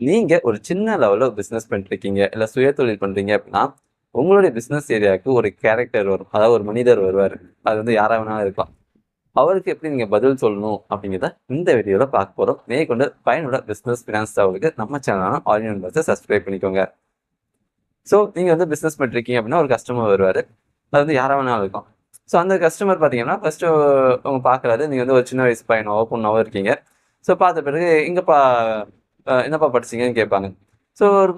நீங்க ஒரு சின்ன லெவல்ல பிசினஸ் பண்ணிட்டுருக்கீங்க, இல்ல சுயதொழில் பண்றீங்க அப்படின்னா, உங்களுடைய பிசினஸ் ஏரியாவுக்கு ஒரு கேரக்டர் வரும். அதாவது ஒரு மனிதர் வருவாரு. அது வந்து யாரா வேணாலும் இருக்கலாம். அவருக்கு எப்படி நீங்க பதில் சொல்லணும் அப்படிங்கிறத இந்த வீடியோல பார்க்க போறோம். மேற்கொண்டு பயனுள்ள பிசினஸ், ஃபினான்ஸ் தகவலுக்கு நம்ம சேனலான ஆல் இன் ஒன் பாக்ஸ சப்ஸ்கிரைப் பண்ணிக்கோங்க. ஸோ நீங்க வந்து பிசினஸ் பண்ணிட்டுருக்கீங்க அப்படின்னா, ஒரு கஸ்டமர் வருவாரு. அது வந்து யாரா வேணாலும் இருக்கும். ஸோ அந்த கஸ்டமர் பார்த்தீங்கன்னா, ஃபர்ஸ்ட்டு அவங்க பார்க்குறாரு. நீங்க வந்து ஒரு சின்ன வயசு பையனாவோ, பொண்ணாவோ இருக்கீங்க. ஸோ பார்த்த பிறகு எங்கப்பா என்னப்பா படிச்சீங்கன்னு கேட்பாங்க. ஸோ ஒரு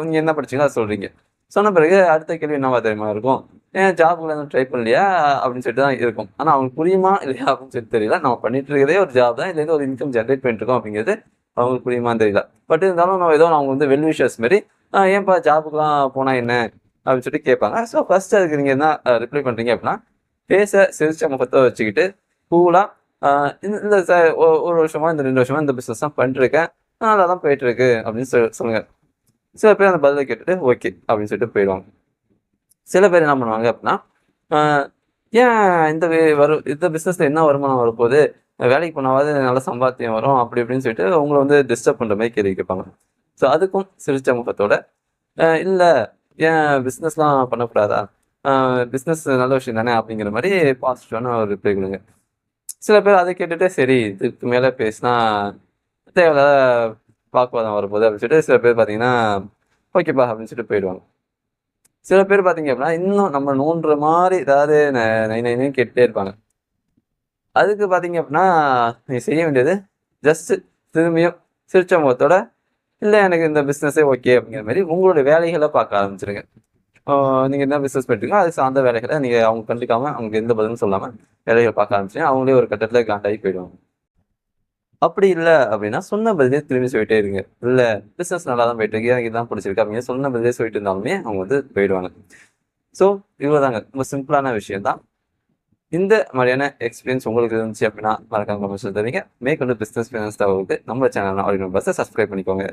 நீங்க என்ன படிச்சீங்களோ அத சொல்றீங்க. சொன்ன பிறகு அடுத்த கேள்வி என்னவா தெரியுமா இருக்கும்? "ஏன் ஜாப்ல எதுவும் ட்ரை பண்ணலையா?" அப்படின்னு சொல்லிட்டு தான் இருக்கும். ஆனா அவங்களுக்கு புரியுமா இல்லையா அப்படின்னு சொல்லிட்டு தெரியல. நம்ம பண்ணிட்டு இருக்கிறதே ஒரு ஜாப் தான். இதுலேருந்து ஒரு இன்கம் ஜெனரேட் பண்ணிட்டு இருக்கோம் அப்படிங்கிறது அவங்களுக்கு புரியுமான்னு தெரியல. பட் இருந்தாலும் நம்ம ஏதோ அவங்க வந்து வெல் விஷர்ஸ் மாரி, ஏன்பா ஜாப்க்குலாம் போனா என்ன?" அப்படின்னு சொல்லிட்டு கேட்பாங்க. ஸோ ஃபர்ஸ்ட் அதுக்கு நீங்க என்ன ரிப்ளை பண்றீங்க அப்படின்னா, ஃபேஸ சிரிச்ச முகத்த வச்சுக்கிட்டு கூலா அ இந்த இந்த ச ஒ 1 வருஷமா, இந்த 2 வருஷமா இந்த பிசினஸ் தான் பண்ணிட்டுருக்கேன். நல்லா தான் போயிட்டுருக்கு அப்படின்னு சொல்லுங்க. சில பேர் அந்த பதில கேட்டுட்டு ஓகே அப்படின்னு சொல்லிட்டு போயிடுவாங்க. சில பேர் என்ன பண்ணுவாங்க அப்படின்னா, அ ஏன் இந்த பிசினஸ்ல என்ன வருமானம் வரப்போது? வேலைக்கு போனாவாவது நல்ல சம்பாத்தியம் வரும். அப்படி இப்படின்னு சொல்லிட்டு உங்கள வந்து டிஸ்டர்ப் பண்ற மாரி கேள்வி கேட்பாங்க. ஸோ அதுக்கும் சிரிச்ச முகத்தோட, இல்ல ஏன் பிசினஸ்லாம் பண்ணக்கூடாதா? அ பிசினஸ் நல்ல விஷயம் தானே அப்படிங்கிற மாரி பாசிட்டிவான ஒரு ரிப்ளை குடுங்க. சில பேர் அத கேட்டுட்டு சரி இதுக்கு மேல பேசினா தேவையில்லாத வாக்குவாதம் வரப்போகுது அப்படின்னு சொல்லிட்டு சில பேர் பார்த்தீங்கன்னா, ஓகேப்பா அப்படின்னு சொல்லிட்டு போயிடுவாங்க. சில பேர் பார்த்தீங்க அப்படின்னா, இன்னும் நம்ம நோண்டுற மாரி ஏதாவது நை நைன்னு கேட்டுட்டே இருப்பாங்க. அதுக்கு பார்த்தீங்க அப்படின்னா, நீங்க செய்ய வேண்டியது ஜஸ்ட் திரும்பியும் சிரிச்ச முகத்தோட, "இல்ல எனக்கு இந்த பிசினஸே ஓகே." அப்படிங்கிற மாரி உங்களுடைய வேலைகள பார்க்க ஆரம்பிச்சுருங்க. ஆ நீங்க என்ன பிசினஸ் பண்ணிட்டுருக்கீங்களோ, அது சார்ந்த வேலைகள நீங்க அவங்க கண்டுக்காம, அவங்க எந்த பதிலும் சொல்லாம வேலைகள பார்க்க ஆரம்பிச்சீங்கன்னா, அவங்களே ஒரு கட்டத்தில காண்டாகி போயிடுவாங்க. அப்படி இல்ல அப்படின்னா, சொன்ன பதிலே திரும்பி சொல்லிட்டே இருங்க. "இல்ல பிசினஸ் நல்லா தான் போயிட்டு இருக்கு. எனக்கு இதான் பிடிச்சிருக்கு." அப்படிங்க சொன்ன பதிலே சொல்லிட்டு இருந்தாலுமே அவங்க வந்து போயிடுவாங்க. ஸோ இவ்வளோதாங்க. ரொம்ப சிம்பிளான விஷயம் தான். இந்த மாரியான எக்ஸ்பீரியன்ஸ் உங்களுக்கு இருந்துச்சு அப்படின்னா, மறக்காம கமெண்ட்ஸ்ல தெரிவிங்க. மேற்கொண்டு பிசினஸ், ஃபினான்ஸ் தகவலுக்கு நம்ம சேனல் ஆல் இன் ஒன் பாக்ஸ சப்ஸ்கிரைப் பண்ணிக்கோங்க.